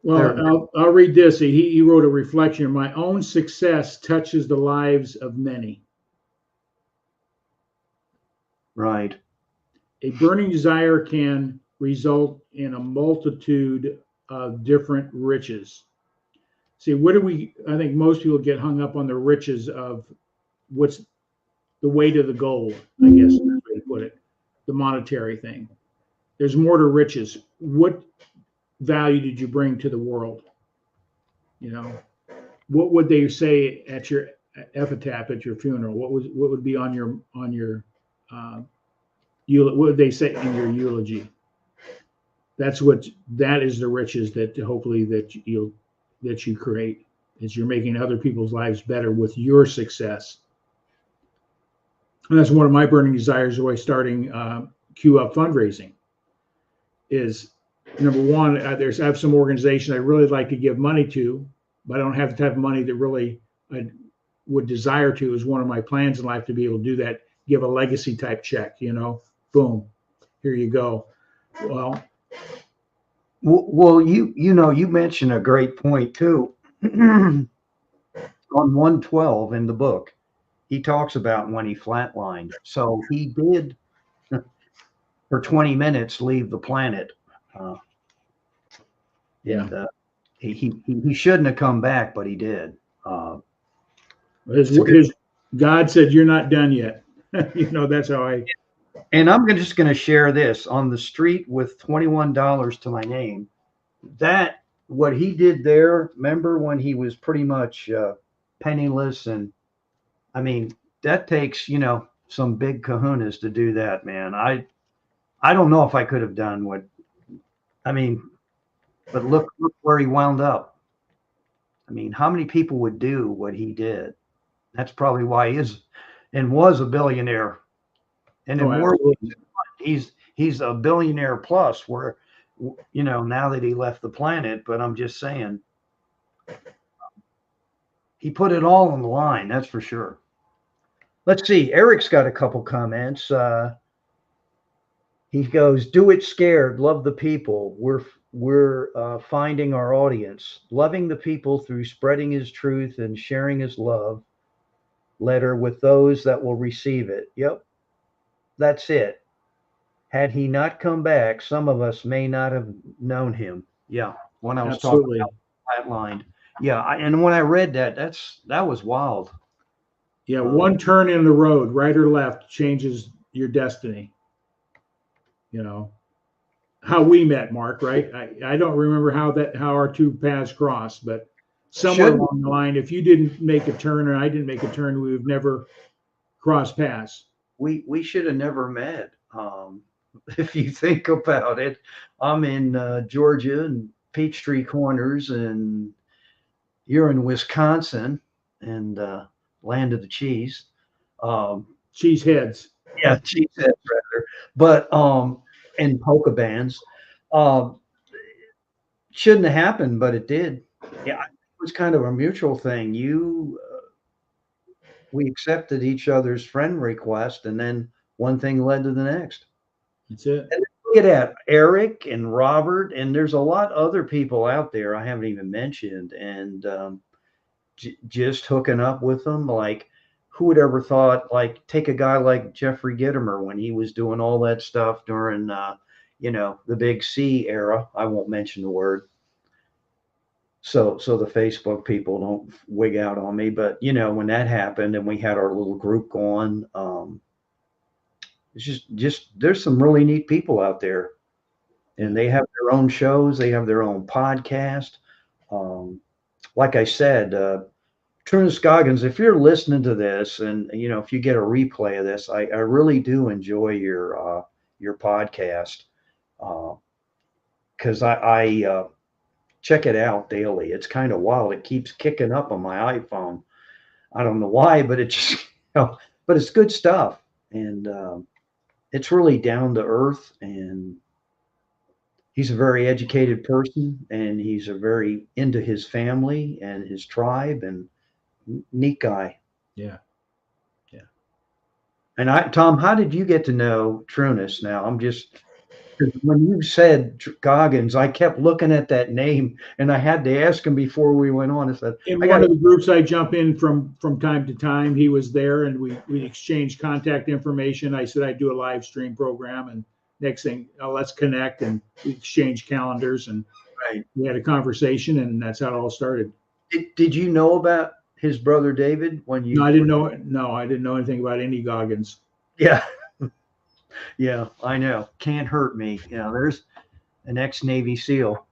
well, I'll read this. He wrote a reflection. My own success touches the lives of many. Right. A burning desire can result in a multitude of different riches. See, I think most people get hung up on the riches of what's the way to the goal, I guess is the way to put it, the monetary thing. There's more to riches. What value did you bring to the world? What would they say at your epitaph at your funeral? What would be on your what would they say in your eulogy? That is the riches that hopefully that you create, is you're making other people's lives better with your success. And that's one of my burning desires always starting Q Up fundraising is, number one, I have some organization I really like to give money to, but I don't have the type of money that really I would desire to. Is one of my plans in life to be able to do that, give a legacy type check, boom, here you go. Well, you mentioned a great point too. On 112 in the book, he talks about when he flatlined. So he did for 20 minutes leave the planet. And he shouldn't have come back, but he did. His God said, "You're not done yet." That's how I. And I'm just going to share this on the street with $21 to my name. That what he did there. Remember when he was pretty much penniless, and I mean that takes some big kahunas to do that, man. I don't know if I could have done what. I mean, but look where he wound up. I mean, how many people would do what he did? That's probably why he is and was a billionaire. And in more ways, he's a billionaire plus, where now that he left the planet. But I'm just saying, he put it all on the line. That's for sure. Let's see. Eric's got a couple comments. He goes, "Do it scared. Love the people. We're finding our audience, loving the people through spreading his truth and sharing his love letter with those that will receive it." Yep, that's it. Had he not come back, some of us may not have known him. Yeah, when I was talking about flatlined. Yeah, and when I read that, that was wild. Yeah, one turn in the road, right or left, changes your destiny. How we met, Mark, right? I don't remember how our two paths crossed, but somewhere along the line, if you didn't make a turn or I didn't make a turn, we would never cross paths. We should have never met. if you think about it. I'm in Georgia and Peachtree Corners, and you're in Wisconsin and land of the cheese. Um, Cheese heads. yeah, cheese heads rather. But and polka bands. Um, shouldn't have happened, but it did. Yeah, it was kind of a mutual thing. We accepted each other's friend request, and then one thing led to the next. That's it. And look at that, Eric and Robert, and there's a lot of other people out there I haven't even mentioned, and just hooking up with them. Like, who would ever thought? Like, take a guy like Jeffrey Gittimer when he was doing all that stuff during, the Big C era. I won't mention the word. So the Facebook people don't wig out on me. But when that happened and we had our little group going, it's just there's some really neat people out there, and they have their own shows, they have their own podcast. Like I said, Trunis Goggins, if you're listening to this, and if you get a replay of this, I really do enjoy your podcast, because I check it out daily. It's kind of wild. It keeps kicking up on my iPhone. I don't know why, but it just, but it's good stuff. And it's really down to earth. And he's a very educated person, and he's a very into his family and his tribe, and neat guy. Yeah. And Tom, how did you get to know Trunis? Now, when you said Goggins, I kept looking at that name, and I had to ask him before we went on. I said, In one of the groups I jump in from time to time, he was there, and we exchanged contact information. I said I'd do a live stream program, and next thing, let's connect, and we exchanged calendars, and right. We had a conversation, and that's how it all started. Did you know about his brother David when you? No, I didn't know. No, I didn't know anything about any Goggins. Yeah. Yeah, I know. Can't hurt me. There's an ex-Navy SEAL.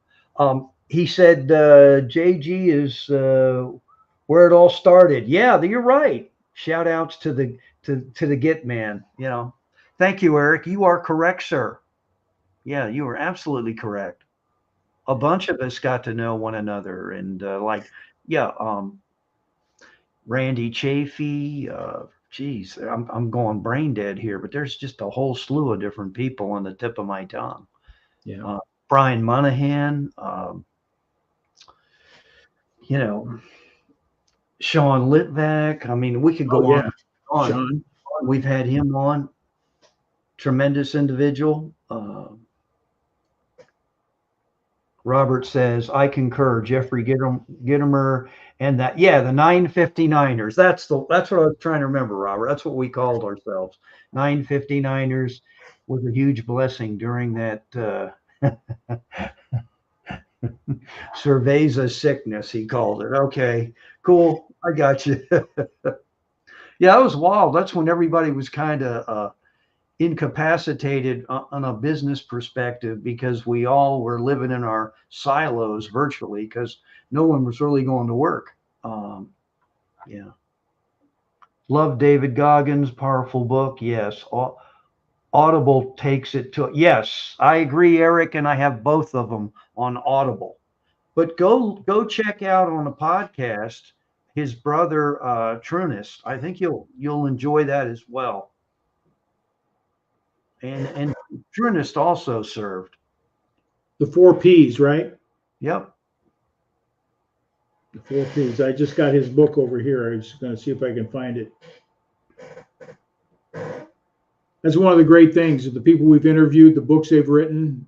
He said JG is where it all started. Yeah, you're right. Shout outs to the Git man. Thank you, Eric. You are correct, sir. Yeah, you are absolutely correct. A bunch of us got to know one another, and Randy Chafee. Geez, I'm going brain dead here, but there's just a whole slew of different people on the tip of my tongue. Yeah. Brian Monahan, Sean Litvak. I mean, we could go on. Sean. We've had him on. Tremendous individual. Robert says, I concur. Jeffrey Gittimer and that, the 959ers. That's what I was trying to remember, Robert. That's what we called ourselves. 959ers was a huge blessing during that Cerveza sickness, he called it. Okay, cool. I got you. Yeah, it was wild. That's when everybody was kind of incapacitated on a business perspective, because we all were living in our silos virtually, because no one was really going to work. Love David Goggins, powerful book. Yes. Audible takes it to, yes, I agree, Eric, and I have both of them on Audible. But go check out on a podcast his brother Trunis. I think you'll enjoy that as well. And Trunis also served. The 4 Ps, right? Yep. The 4 Ps. I just got his book over here. I'm just going to see if I can find it. That's one of the great things. The people we've interviewed, the books they've written,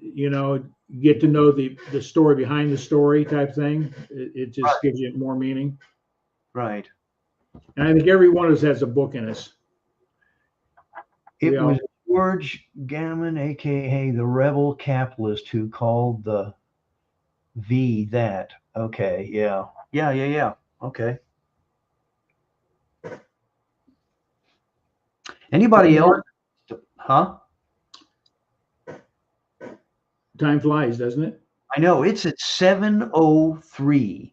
get to know the story behind the story type thing. It just gives you more meaning. Right. And I think every one of us has a book in us. It was George Gammon, a.k.a. the rebel capitalist, who called the V that. Okay, yeah. Okay. Anybody else? Huh? Time flies, doesn't it? I know. It's at 7:03.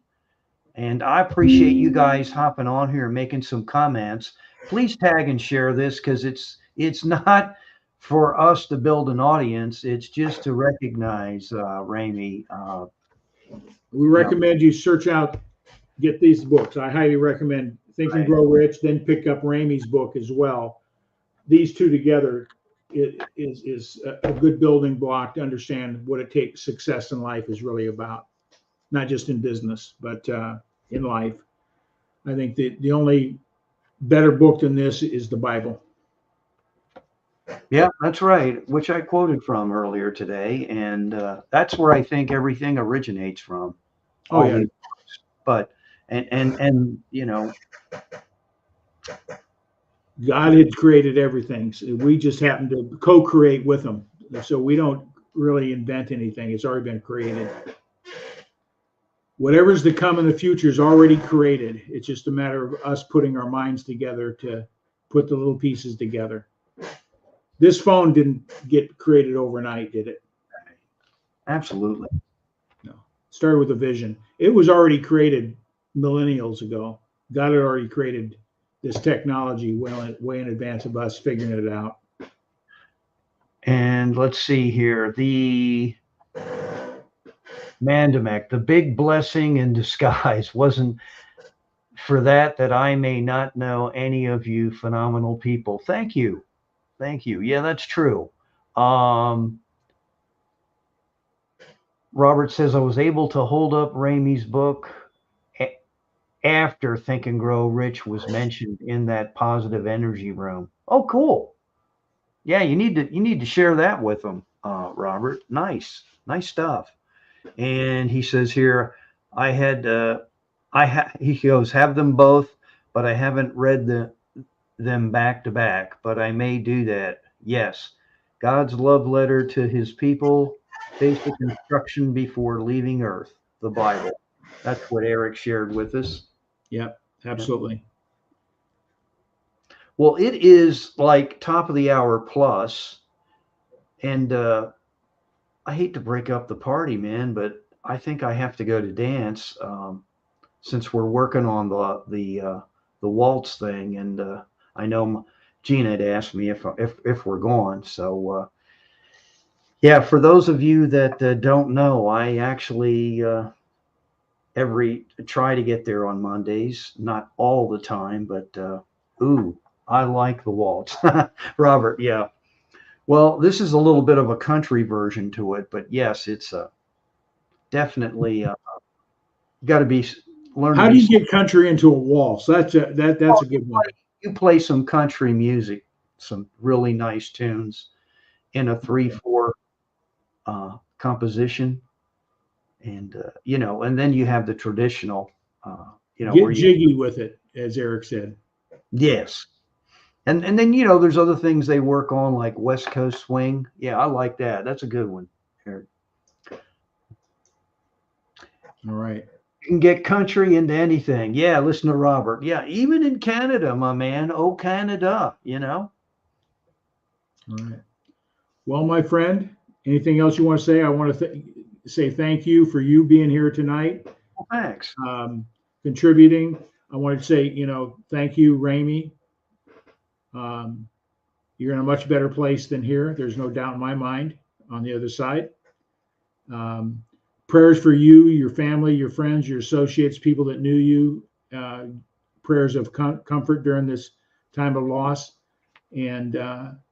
And I appreciate you guys hopping on here and making some comments. Please tag and share this, because it's not for us to build an audience. It's just to recognize, Ramy. We recommend you search out, get these books. I highly recommend Think and Right. Grow Rich, then pick up Ramy's book as well. These two together is a good building block to understand what it takes. Success in life is really about, not just in business, but in life. I think that the only better book than this is the Bible. Yeah, that's right, which I quoted from earlier today, and that's where I think everything originates from. Oh All yeah, these books. But and you know, God had created everything. So we just happen to co-create with Him. So we don't really invent anything. It's already been created. Whatever's to come in the future is already created. It's just a matter of us putting our minds together to put the little pieces together. This phone didn't get created overnight, did it? absolutely. No. It started with a vision. It was already created millennials ago. God had already created this technology way in advance of us figuring it out. And let's see here, the Mandamek, the big blessing in disguise wasn't for that I may not know any of you phenomenal people. Thank you. Thank you. Yeah, that's true. Robert says I was able to hold up Ramy's book after Think and Grow Rich was mentioned in that positive energy room. Oh, cool. Yeah, you need to share that with them, Robert. Nice stuff. And he says here, he goes, have them both, but I haven't read them back to back, but I may do that. Yes. God's love letter to his people, basic instruction before leaving earth, the Bible. That's what Eric shared with us. Yep, absolutely. Well, it is like top of the hour plus, and I hate to break up the party, man, but I think I have to go to dance since we're working on the waltz thing, and I know Gina had asked me if we're going. So yeah, for those of you that don't know, I actually try to get there on Mondays, not all the time, but ooh, I like the waltz, Robert. Yeah. Well, this is a little bit of a country version to it, but yes, it's definitely got to be learn. How to do be you get country into a waltz? That's a good one. You play some country music, some really nice tunes in a 3/4 composition, and and then you have the traditional, Get where jiggy with it, as Eric said. yes, and then there's other things they work on like West Coast swing. Yeah, I like that. That's a good one, Eric. All right. You can get country into anything. Yeah, listen to Robert. Yeah, even in Canada, my man. Oh, Canada, All right. Well, my friend, anything else you want to say? I want to say thank you for you being here tonight, Well, thanks. contributing. I wanted to say, thank you, Ramy. You're in a much better place than here. There's no doubt in my mind on the other side. Prayers for you, your family, your friends, your associates, people that knew you. Prayers of comfort during this time of loss. And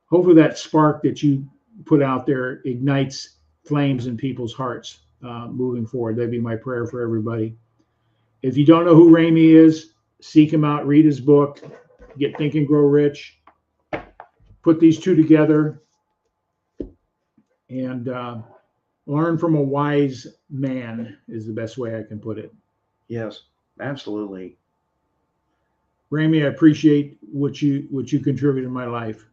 hopefully that spark that you put out there ignites flames in people's hearts moving forward. That'd be my prayer for everybody. If you don't know who Ramy is, seek him out, read his book, get Think and Grow Rich, put these two together, and learn from a wise man is the best way I can put it. Yes, absolutely. Ramy, I appreciate what you contribute in my life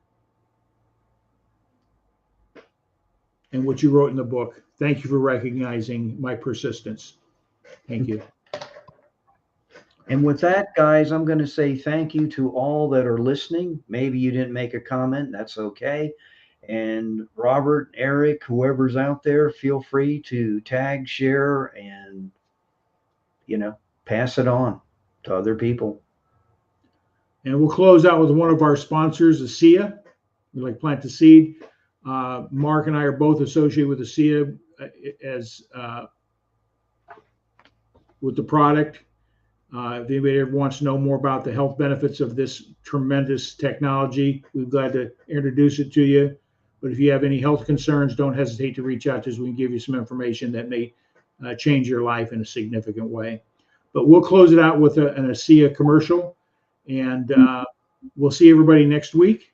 and what you wrote in the book. Thank you for recognizing my persistence. Thank you. And with that, guys, I'm going to say thank you to all that are listening. Maybe you didn't make a comment. That's okay. And Robert, Eric, whoever's out there, feel free to tag, share, and, pass it on to other people. And we'll close out with one of our sponsors, ASEA. we'd like to plant the seed. Mark and I are both associated with the ASEA as with the product. If anybody ever wants to know more about the health benefits of this tremendous technology, we're glad to introduce it to you. But if you have any health concerns, don't hesitate to reach out to us. We can give you some information that may change your life in a significant way. But we'll close it out with an ASEA commercial, and we'll see everybody next week.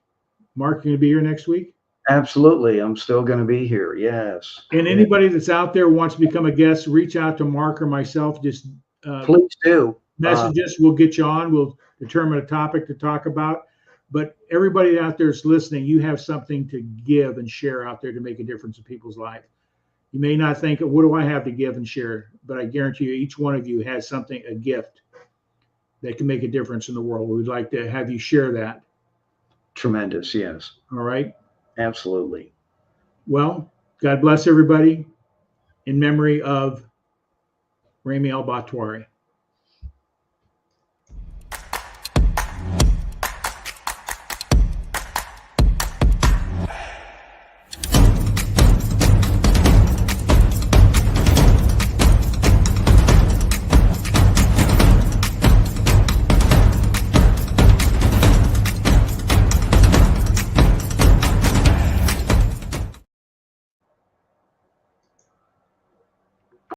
Mark, you going to be here next week? Absolutely. I'm still going to be here. Yes. And anybody that's out there wants to become a guest, reach out to Mark or myself. Just please do. Message us. We'll get you on. We'll determine a topic to talk about. But everybody out there is listening. You have something to give and share out there to make a difference in people's life. You may not think, what do I have to give and share? But I guarantee you, each one of you has something, a gift that can make a difference in the world. We'd like to have you share that. Tremendous. Yes. All right. Absolutely. Well, God bless everybody in memory of Ramy El Batrawi.